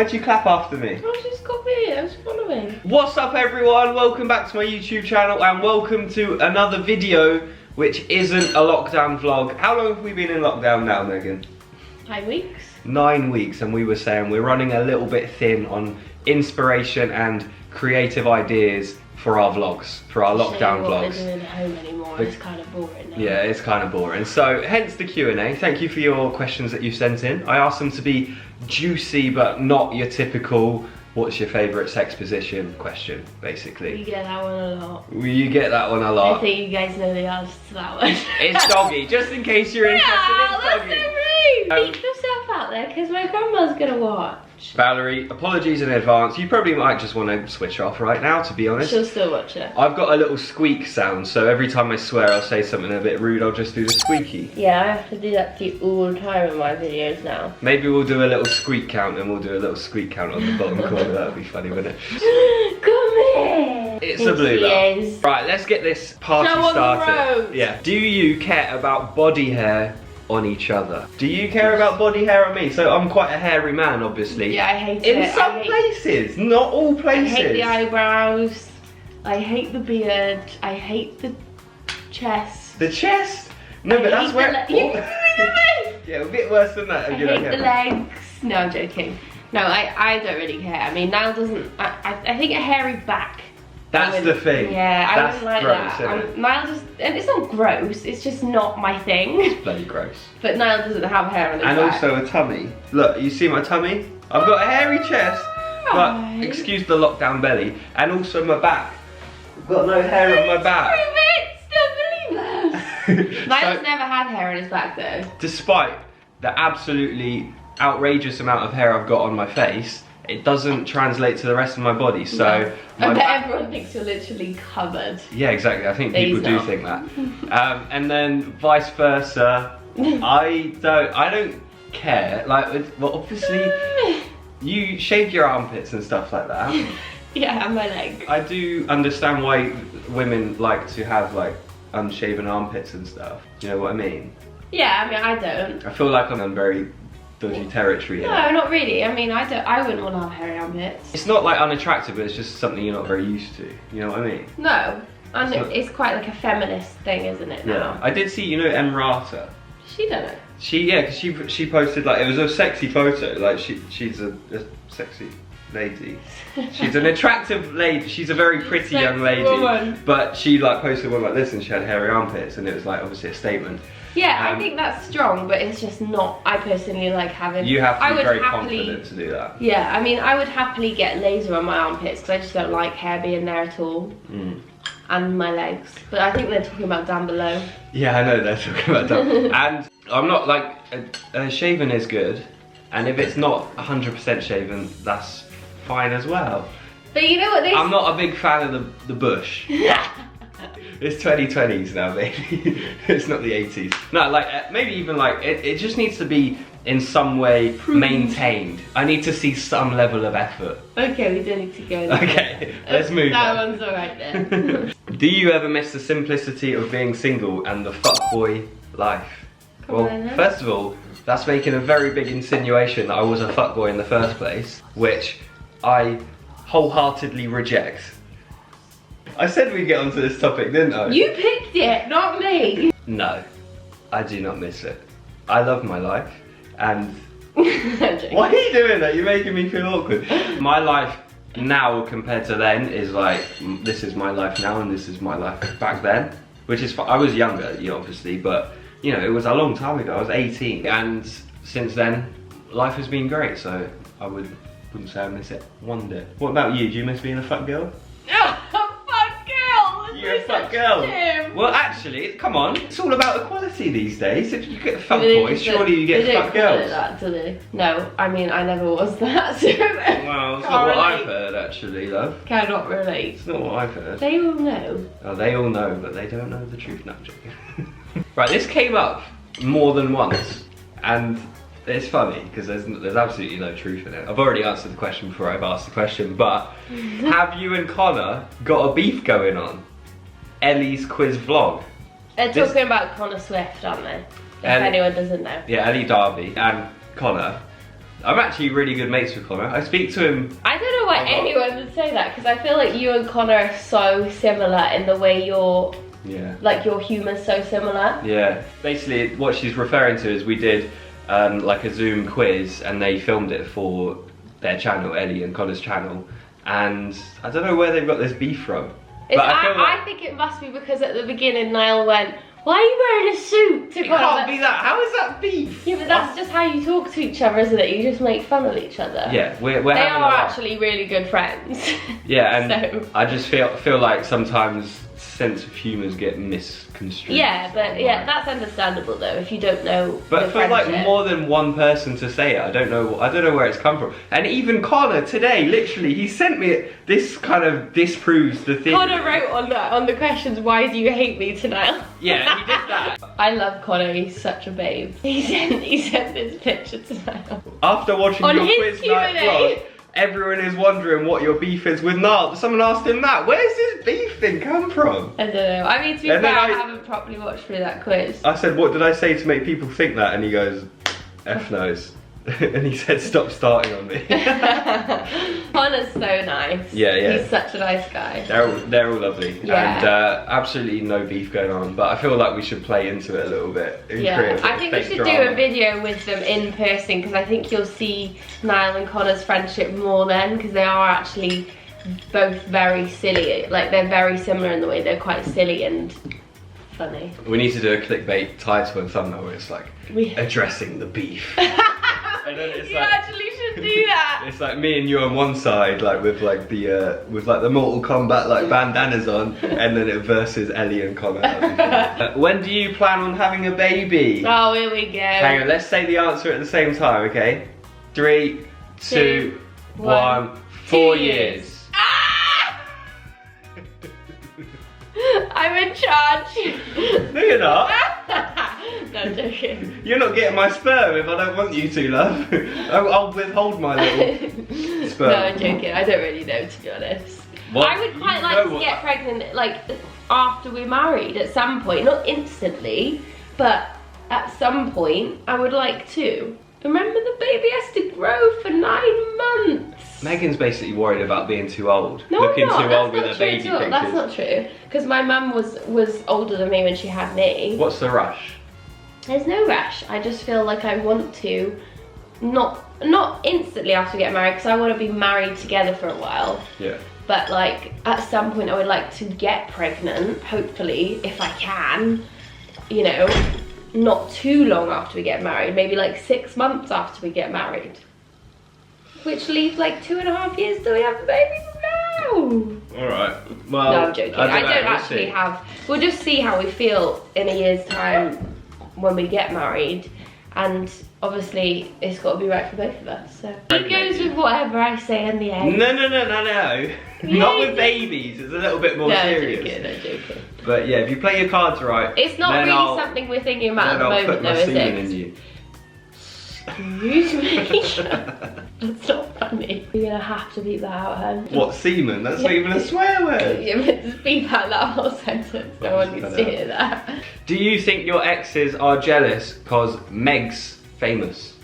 Why'd you clap after me? I was just copying, I was following. What's up everyone? Welcome back to my YouTube channel and welcome to another video which isn't a lockdown vlog. How long have we been in lockdown now, Megan? 5 weeks. 9 weeks, and we were saying we're running a little bit thin on inspiration and creative ideas for our vlogs, for our lockdown vlogs. We're doing at home anymore. It's kind of boring now. Yeah, it's kind of boring. So hence the Q&A. Thank you for your questions that you sent in. I asked them to be juicy but not your typical what's your favourite sex position question, basically. You get that one a lot. You get that one a lot. I think you guys know the answer to that one. It's doggy, just in case you're interested, it's that's doggy. so rude. Keep yourself out there because my grandma's gonna watch. Valerie, apologies in advance. You probably might just want to switch off right now, to be honest. She'll still watch it. I've got a little squeak sound, so every time I swear I'll say something a bit rude, I'll just do the squeaky. Yeah, I have to do that to you all the time in my videos now. Maybe we'll do a little squeak count and we'll do a little squeak count on the bottom corner. That would be funny, wouldn't it? Come here! It's a blue bell. Right, let's get this party started. Yeah. Do you care about body hair on each other? Do you care about body hair on me? So I'm quite a hairy man, obviously. Yeah, I hate it. In some places, not all places. I hate the eyebrows. I hate the beard. I hate the chest. The chest? No, but that's where... Yeah, a bit worse than that. I hate the legs. No, I'm joking. No, I don't really care. I mean, Niall doesn't... I think a hairy back. That's the thing. Yeah, I That's wouldn't like gross, that. isn't it? Niall just... And it's not gross, it's just not my thing. It's bloody gross. But Niall doesn't have hair on his back. And also a tummy. Look, you see my tummy? I've got a hairy chest, but Right. excuse the lockdown belly. And also my back. I've got no hair on my back. Still believe us. Niall's never had hair on his back though. Despite the absolutely outrageous amount of hair I've got on my face, it doesn't translate to the rest of my body, so... No. I bet everyone thinks you're literally covered. Yeah, exactly, I think But people he's do not. think that. And then vice versa, I don't care. Like, well, obviously, you shave your armpits and stuff like that. Yeah, and my leg. I do understand why women like to have, like, unshaven armpits and stuff. You know what I mean? Yeah, I mean, I don't. I feel like I'm in very dodgy territory here. No, not really. I mean, I wouldn't want to have hairy armpits. It's not like unattractive, but it's just something you're not very used to. You know what I mean? No. And it's quite like a feminist thing, isn't it, now? Yeah. I did see, you know, Emrata. She done it. Because she posted, like, it was a sexy photo. Like, she's a sexy lady. She's an attractive lady. She's a very pretty young lady. Woman. But she, like, posted one like this and she had hairy armpits and it was, like, obviously a statement. Yeah, I think that's strong, but it's just not. I personally like having. You have to be very happily, confident to do that. Yeah, I mean, I would happily get laser on my armpits because I just don't like hair being there at all. And my legs. But I think they're talking about down below. Yeah, I know they're talking about that. And I'm not like, shaven is good. And if it's not 100% shaven, that's fine as well. But you know what they... I'm not a big fan of the bush. It's 2020s now, baby. It's not the 80s. No, like, maybe even like, it just needs to be in some way maintained. I need to see some level of effort. Okay, we do need to go. Okay, let's move on. That one's alright then. Do you ever miss the simplicity of being single and the fuckboy life? Well, first of all, that's making a very big insinuation that I was a fuckboy in the first place, which I wholeheartedly reject. I said we'd get onto this topic, didn't I? You picked it, not me. No, I do not miss it. I love my life, and... Why are you doing that? You're making me feel awkward. My life now compared to then is like, this is my life now and this is my life back then. Which is, I was younger, obviously, but, you know, it was a long time ago. I was 18, and since then, life has been great, so I wouldn't say I miss it one bit. What about you? Do you miss being a fuck girl? You're a fuck girl. Well, actually, come on. It's all about equality these days. If you get fuck boys, surely you get fuck girls. That, do they? No, I mean, I never was that. So well, it's not what I've heard, actually, love. Cannot relate. It's not what I've heard. They all know. Oh, they all know, but they don't know the truth. No, I'm joking. Right, this came up more than once, and it's funny because there's absolutely no truth in it. I've already answered the question before I've asked the question, but have you and Connor got a beef going on? Ellie's quiz vlog. They're talking about Connor Swift, aren't they? If anyone doesn't know. Yeah, Ellie Darby and Connor. I'm actually really good mates with Connor. I speak to him. I don't know why anyone would say that, because I feel like you and Connor are so similar in the way you're, like your humour's so similar. Yeah. Basically, what she's referring to is we did like a Zoom quiz, and they filmed it for their channel, Ellie and Connor's channel, and I don't know where they've got this beef from. But I think it must be because at the beginning Niall went, "Why are you wearing a suit?" It can't be that. How is that beef? Yeah, but that's just how you talk to each other, isn't it? You just make fun of each other. Yeah, they are actually really good friends. Yeah, and so. I just feel like sometimes sense of humours get misconstrued. Yeah, but yeah, that's understandable though if you don't know. But for like more than one person to say it, I don't know where it's come from. And even Connor today, literally, he sent me this kind of disproves the thing. Connor wrote on the questions, "Why do you hate me tonight?" Yeah, he did that. I love Connor. He's such a babe. He sent this picture tonight. After watching your quiz night vlog, everyone is wondering what your beef is with Niall. Someone asked him that. Where's this beef thing come from? I don't know. I mean, to be fair, I haven't properly watched through that quiz. I said, what did I say to make people think that? And he goes, F knows. And he said, stop starting on me. Connor's so nice. Yeah. He's such a nice guy. They're all lovely. Yeah. And absolutely no beef going on. But I feel like we should play into it a little bit. Yeah, I think we should do a video with them in person, because I think you'll see Niall and Connor's friendship more then, because they are actually both very silly. Like, they're very similar in the way they're quite silly and funny. We need to do a clickbait title and thumbnail where it's like, addressing the beef. And then it's actually should do that. It's like me and you on one side, like with like the Mortal Kombat like bandanas on, and then it versus Ellie and Connor. When do you plan on having a baby? Oh, here we go. Hang on, let's say the answer at the same time, okay? 3, 2, 1. 4 years. Ah! I'm in charge. No, you're not. No, I'm joking. You're not getting my sperm if I don't want you to, love. I'll withhold my little sperm. No, I'm joking. I don't really know, to be honest. What? I would quite like to get pregnant, like, after we're married at some point. Not instantly, but at some point, I would like to. Remember, the baby has to grow for 9 months. Megan's basically worried about being too old. No, Looking I'm not. too old with That's her not baby true at all. pictures. That's not true. Because my mum was older than me when she had me. What's the rush? There's no rush. I just feel like I want to, not instantly after we get married, because I want to be married together for a while. Yeah. But like at some point I would like to get pregnant, hopefully, if I can, you know, not too long after we get married, maybe like 6 months after we get married. Which leaves like 2.5 years till we have a baby from now. Alright. Well, no, I'm joking. I don't actually have. We'll just see how we feel in a year's time when we get married, and obviously it's got to be right for both of us. So it goes with whatever I say in the end. No. Not with babies. It's a little bit more serious. No, joking. But yeah, if you play your cards right, it's not really something we're thinking about at the moment, though, is it? In you. Excuse me. That's not funny. You're gonna have to beep that out, hun. What, semen? That's not even a swear word. Yeah, but just beep out that whole sentence. No one needs to hear that. Do you think your exes are jealous because Meg's famous?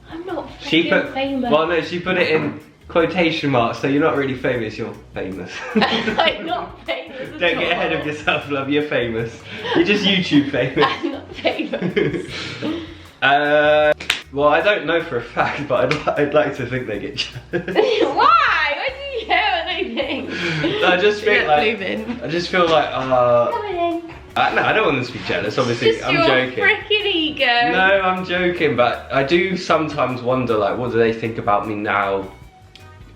I'm not famous. Well, no, she put it in quotation marks, so you're not really famous, you're famous. I'm not famous. Don't get ahead of yourself, love, you're famous. You're just YouTube famous. I'm not famous. Well, I don't know for a fact, but I'd like to think they get jealous. Why? Why do you care what they think? I just feel like no, I don't want them to be jealous, obviously. Just I'm your joking. Freaking ego. No, I'm joking, but I do sometimes wonder, like, what do they think about me now?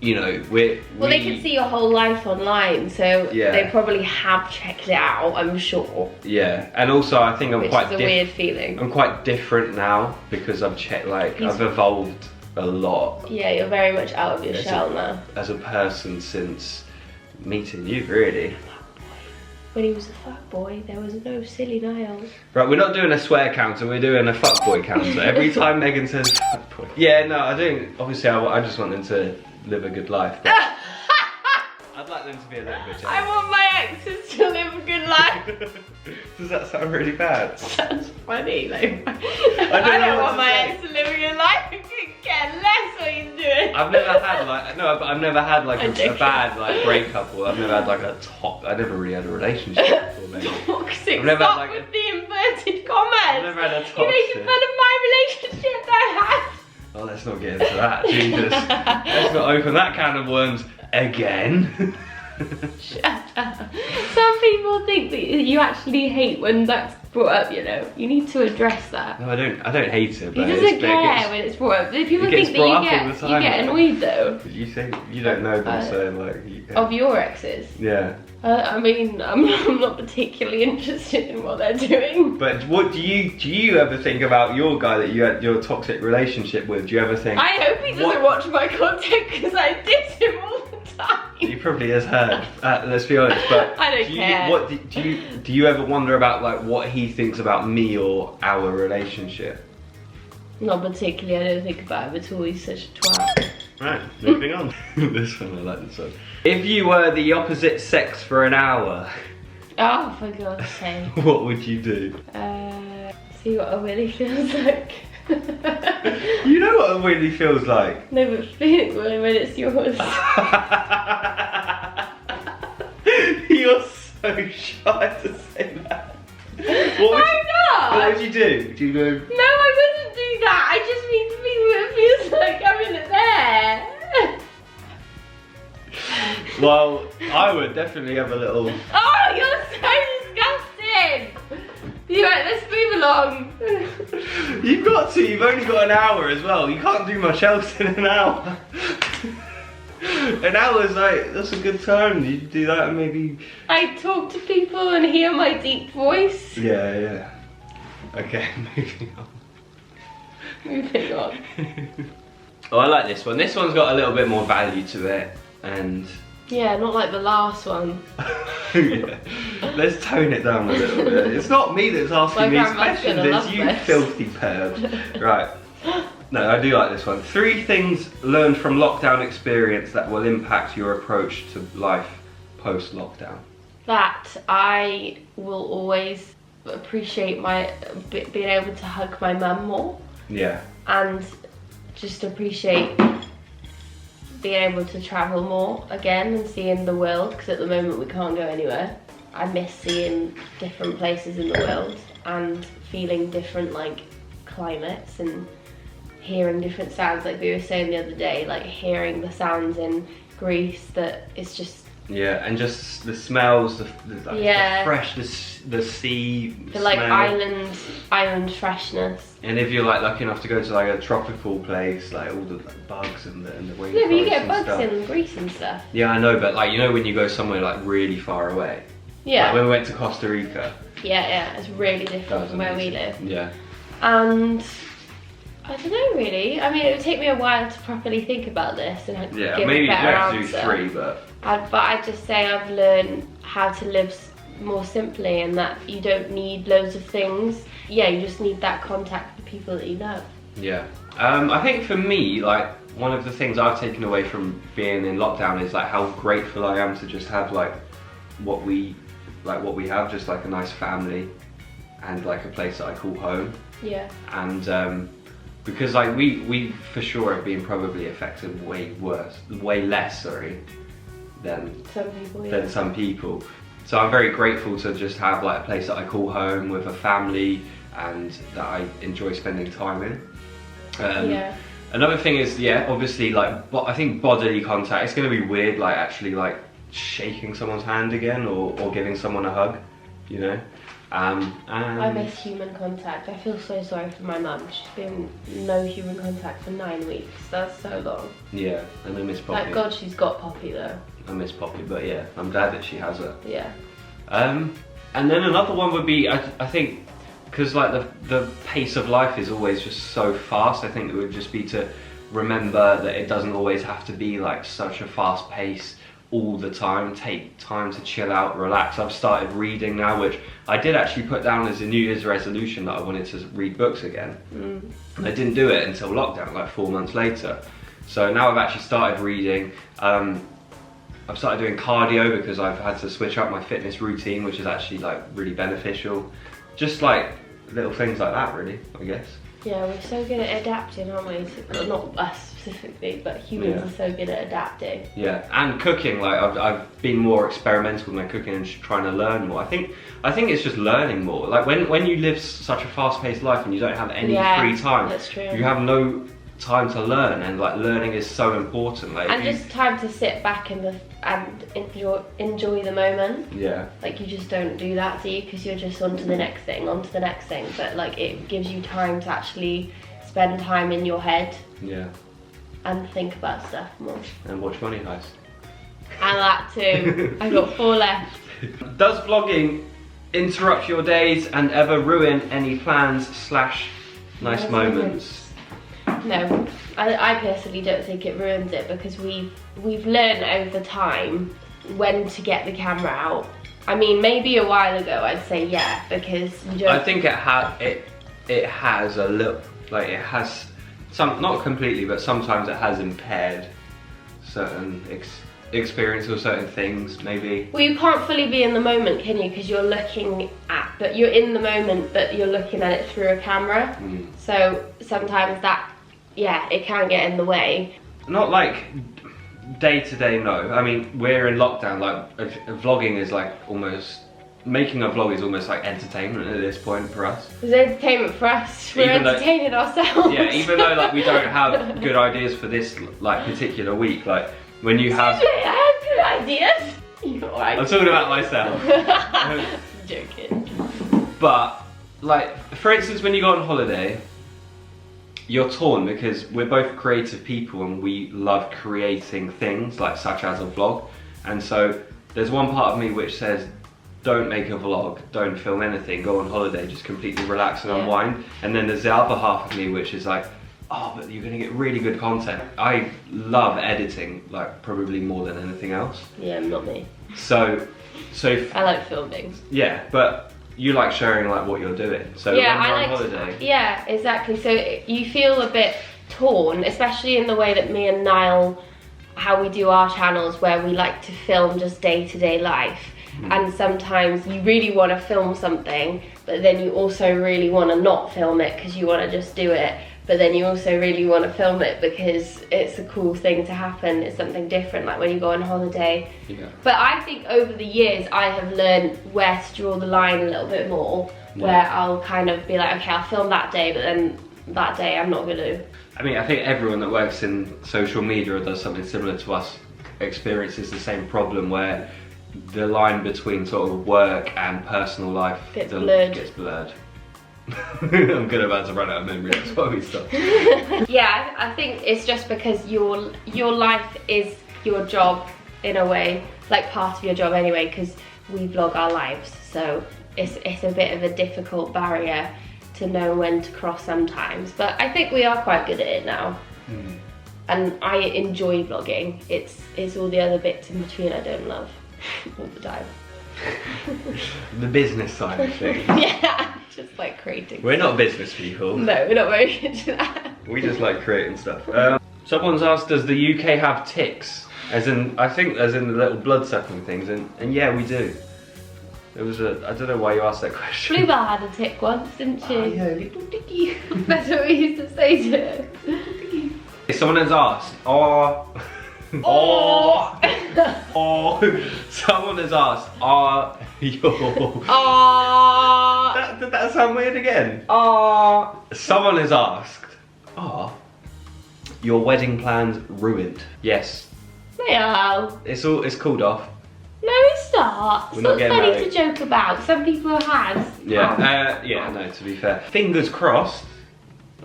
You know, well, they can see your whole life online, so yeah. They probably have checked it out, I'm sure. Yeah, and also I think Which is a weird feeling. I'm quite different now because I've checked, like, I've evolved a lot. Yeah, you're very much out of your shell now. As a person since meeting you, really. When he was a fuckboy, there was no silly Niall. Right, we're not doing a swear counter, we're doing a fuckboy counter. Every time Megan says fuckboy. Yeah, no, I don't. Obviously, I just want them to live a good life. I'd like them to be a little bit jealous. I want my exes to live a good life. Does that sound really bad? Sounds funny, though. I don't want my ex to live a good life. I couldn't care getting less what he's doing. I've never had like, no, but I've never had like a bad like breakup, or I've never had like I never really had a relationship before, maybe. Toxic, I've never stop had, like, with the inverted comments. I've never had a You're making toxic. fun of my relationship that I had. Oh, let's not get into that, Jesus. Let's not open that can of worms again. Shut up. Some people think that you actually hate when that's brought up, you know. You need to address that. No, I don't hate it, He but doesn't care when it's brought up. People it gets think that brought you up all the get, time, you get though. annoyed though. You say you don't know them, so like. Of your exes? Yeah. I mean, I'm not particularly interested in what they're doing. But what do you ever think about your guy that you had your toxic relationship with? Do you ever think? I hope he doesn't watch my content because I diss him all the time. He probably has heard. Let's be honest. But I don't care. What do you ever wonder about like what he thinks about me or our relationship? Not particularly. I don't think about him at all. He's such a twat. Right, moving on. This one, I like this one. If you were the opposite sex for an hour, Oh, for God's sake. what would you do? See what a willy feels like. You know what it really feels like? No, but feel when it's yours. You're so shy to say that. What would I'm not. What would you do? Do you go? No, I wouldn't do that. I just mean to feel what it feels like having it there. Well, I would definitely have a little. Oh, you're so disgusting. Right, let's move along. You've got to. You've only got an hour as well. You can't do much else in an hour. An hour's like, that's a good time. You do that and maybe. I talk to people and hear my deep voice. Yeah. Okay, moving on. Moving on. Oh, I like this one. This one's got a little bit more value to it, and Yeah, not like the last one. yeah. Let's tone it down a little bit. It's not me that's asking My these grandma's questions, gonna it's love you this. filthy perv. Right. No, I do like this one. 3 things learned from lockdown experience that will impact your approach to life post-lockdown. That I will always appreciate being able to hug my mum more. Yeah. And just appreciate being able to travel more again and seeing the world, because at the moment we can't go anywhere. I miss seeing different places in the world and feeling different like climates and hearing different sounds, like we were saying the other day, like hearing the sounds in Greece that it's just. Yeah, and just the smells, the fresh, the sea The like smell. island freshness. And if you're like lucky enough to go to like a tropical place, like all the like, bugs and the rainforest. Yeah, but you get and bugs stuff. in Greece and stuff. Yeah, I know, but like you know when you go somewhere like really far away. Yeah. Like when we went to Costa Rica. Yeah, it's really That different was from where we amazing. live. Yeah. And I don't know really. I mean, it would take me a while to properly think about this and Yeah, give maybe a you better have to do answer. 3, but. But I'd just say I've learned how to live more simply, and that you don't need loads of things. Yeah, you just need that contact with the people that you love. Yeah. I think for me, like, one of the things I've taken away from being in lockdown is like how grateful I am to just have like what we have, just like a nice family and like a place that I call home. Yeah. And because like we for sure have been probably affected way less, than Some people, yeah. than some people. So I'm very grateful to just have like a place that I call home with a family and that I enjoy spending time in. Yeah. Another thing is, yeah, obviously like I think bodily contact. It's going to be weird, like actually like shaking someone's hand again or giving someone a hug, you know. And I miss human contact. I feel so sorry for my mum. She's been no human contact for 9 weeks. That's so long. Yeah, and I miss Poppy. Thank God she's got Poppy though. I miss Poppy, but yeah, I'm glad that she has her. Yeah. And then another one would be, I think, because like the pace of life is always just so fast, I think it would just be to remember that it doesn't always have to be like such a fast pace all the time. Take time to chill out, relax. I've started reading now, which I did actually put down as a New Year's resolution that I wanted to read books again. And I didn't do it until lockdown, like 4 months later. So now I've actually started reading. I've started doing cardio because I've had to switch up my fitness routine, which is actually like really beneficial. Just like little things like that, really, I guess. Yeah, we're so good at adapting, aren't we? Well, not us specifically, but humans are so good at adapting. Yeah, and cooking, like I've been more experimental with my cooking and just trying to learn more. I think it's just learning more. Like when you live such a fast-paced life and you don't have any free time, that's true. You have no time to learn, and like learning is so important. Like, and just time to sit back and enjoy the moment. Yeah. Like you just don't do that, do you? Because you're just on to the next thing, But like it gives you time to actually spend time in your head. Yeah. And think about stuff more. And watch Money Heist. And that too. I've got 4 left. Does vlogging interrupt your days and ever ruin any plans / nice moments? No, I personally don't think it ruins it, because we've learned over time when to get the camera out. I mean, maybe a while ago I'd say yeah, because you don't... I think it has a little, like it has some, not completely, but sometimes it has impaired certain experience or certain things, maybe. Well, you can't fully be in the moment, can you? Because you're looking at, but you're in the moment, but you're looking at it through a camera. So sometimes that, yeah, it can get in the way. Not like day to day, no. I mean, we're in lockdown, like vlogging is like almost, making a vlog is almost like entertainment at this point for us. It's entertainment for us. We're entertaining ourselves. Yeah, even though like we don't have good ideas for this like particular week, like when you have... I have good ideas. You're right. I'm talking about myself. Joking. But like, for instance, when you go on holiday, you're torn because we're both creative people and we love creating things, like such as a vlog. And so there's one part of me which says, don't make a vlog, don't film anything, go on holiday, just completely relax and unwind. And then there's the other half of me which is like, oh, but you're gonna get really good content. I love editing, like probably more than anything else. Yeah, not me. So I like filming. Yeah, but you like sharing like what you're doing. So yeah, when you're on holiday. Yeah, exactly. So you feel a bit torn, especially in the way that me and Niall, how we do our channels, where we like to film just day-to-day life. And sometimes you really want to film something, but then you also really want to not film it because you want to just do it. But then you also really want to film it because it's a cool thing to happen. It's something different, like when you go on holiday. Yeah. But I think over the years I have learned where to draw the line a little bit more, where I'll kind of be like, okay, I'll film that day, but then that day I'm not going to. I mean, I think everyone that works in social media or does something similar to us experiences the same problem, where the line between sort of work and personal life gets blurred. I'm good about to run out of memory, that's why we stopped. Yeah, I think it's just because your life is your job in a way, like part of your job anyway, because we vlog our lives, so it's a bit of a difficult barrier to know when to cross sometimes, but I think we are quite good at it now. And I enjoy vlogging. It's all the other bits in between I don't love all the time. The business side of things. Yeah, just like creating. We're not business people. No, we're not very into that. We just like creating stuff. Someone's asked, does the UK have ticks? As in, I think as in the little blood sucking things, and yeah, we do. There was I don't know why you asked that question. Bluebell had a tick once, didn't she? Oh yeah, little ticky. That's what we used to say to her. Someone has asked, someone has asked, did that sound weird again? Someone has asked, are your wedding plans ruined? Yes. No. It's called off. No, it's not. It's not funny to joke about. Some people have. Yeah, yeah, no, to be fair. Fingers crossed.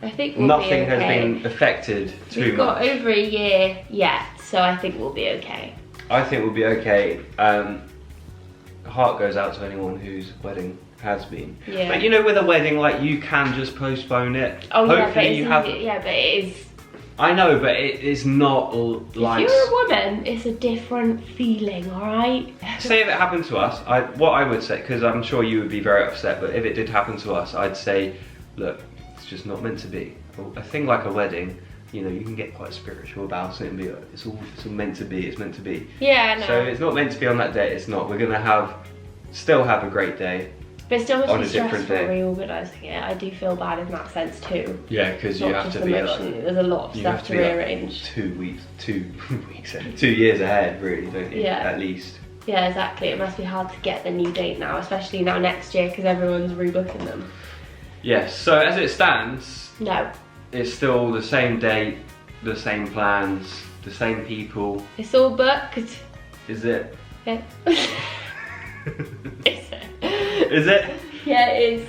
I think we'll nothing be okay. has been affected too much. We've got over a year yet, so I think we'll be okay. I think we'll be okay. Heart goes out to anyone whose wedding has been. Yeah. But you know, with a wedding, like, you can just postpone it. Oh, hopefully yeah, but it is. I know, but it is not like... If you're a woman, it's a different feeling, alright? Say if it happened to us, what I would say, because I'm sure you would be very upset, but if it did happen to us, I'd say, look, it's just not meant to be. A thing like a wedding, you know, you can get quite spiritual about it and be like, it's all meant to be, it's meant to be. Yeah, I know. So it's not meant to be on that day, it's not. We're gonna still have a great day. But it still must on be a different stressful day. reorganising it. I do feel bad in that sense too. Yeah, because you Not have just to the be motion, like, there's a lot of you stuff have to be like rearrange. 2 weeks, 2 years ahead, really, don't you? Yeah. At least. Yeah, exactly. It must be hard to get the new date now, especially now next year because everyone's rebooking them. Yes. So as it stands, No, it's still the same date, the same plans, the same people. it's all booked. Is it? Yeah. Is it? Is it? Yeah, it is.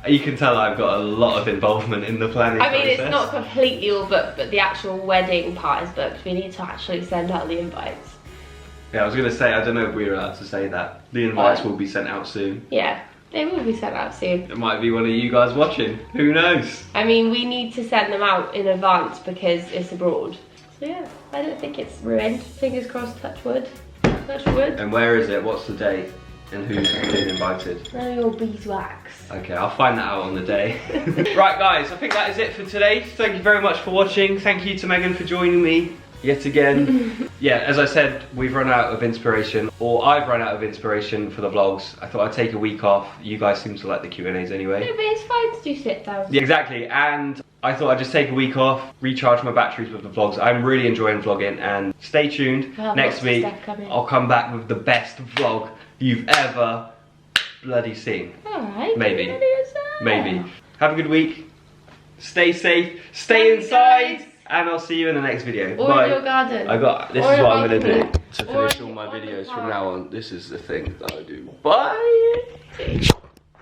You can tell I've got a lot of involvement in the planning I mean, process. it's not completely all booked, but the actual wedding part is booked. We need to actually send out the invites. Yeah, I was going to say, I don't know if we're allowed to say that. The invites Why? will be sent out soon. Yeah, they will be sent out soon. It might be one of you guys watching. Who knows? I mean, we need to send them out in advance because it's abroad. So yeah, I don't think it's ruined. Fingers crossed, touch wood. Touch wood. And where is it? What's the date? And who's been invited? None of your beeswax. Okay, I'll find that out on the day. Right guys, I think that is it for today. Thank you very much for watching. Thank you to Megan for joining me yet again. Yeah, as I said, we've run out of inspiration, or I've run out of inspiration for the vlogs. I thought I'd take a week off. You guys seem to like the Q&As anyway. No, but it's fine to do sit downs. Yeah, exactly, and I thought I'd just take a week off, recharge my batteries with the vlogs. I'm really enjoying vlogging, and stay tuned. Well, Next lots of week, stuff coming. I'll come back with the best vlog you've ever bloody seen. Alright. Maybe. Maybe. Have a good week. Stay safe. Stay Bye, inside. guys. And I'll see you in the next video. Or Bye. in your garden. This Or is a what I'm going to do balcony. to Or finish all my on the videos from park. now on. This is the thing that I do. Bye.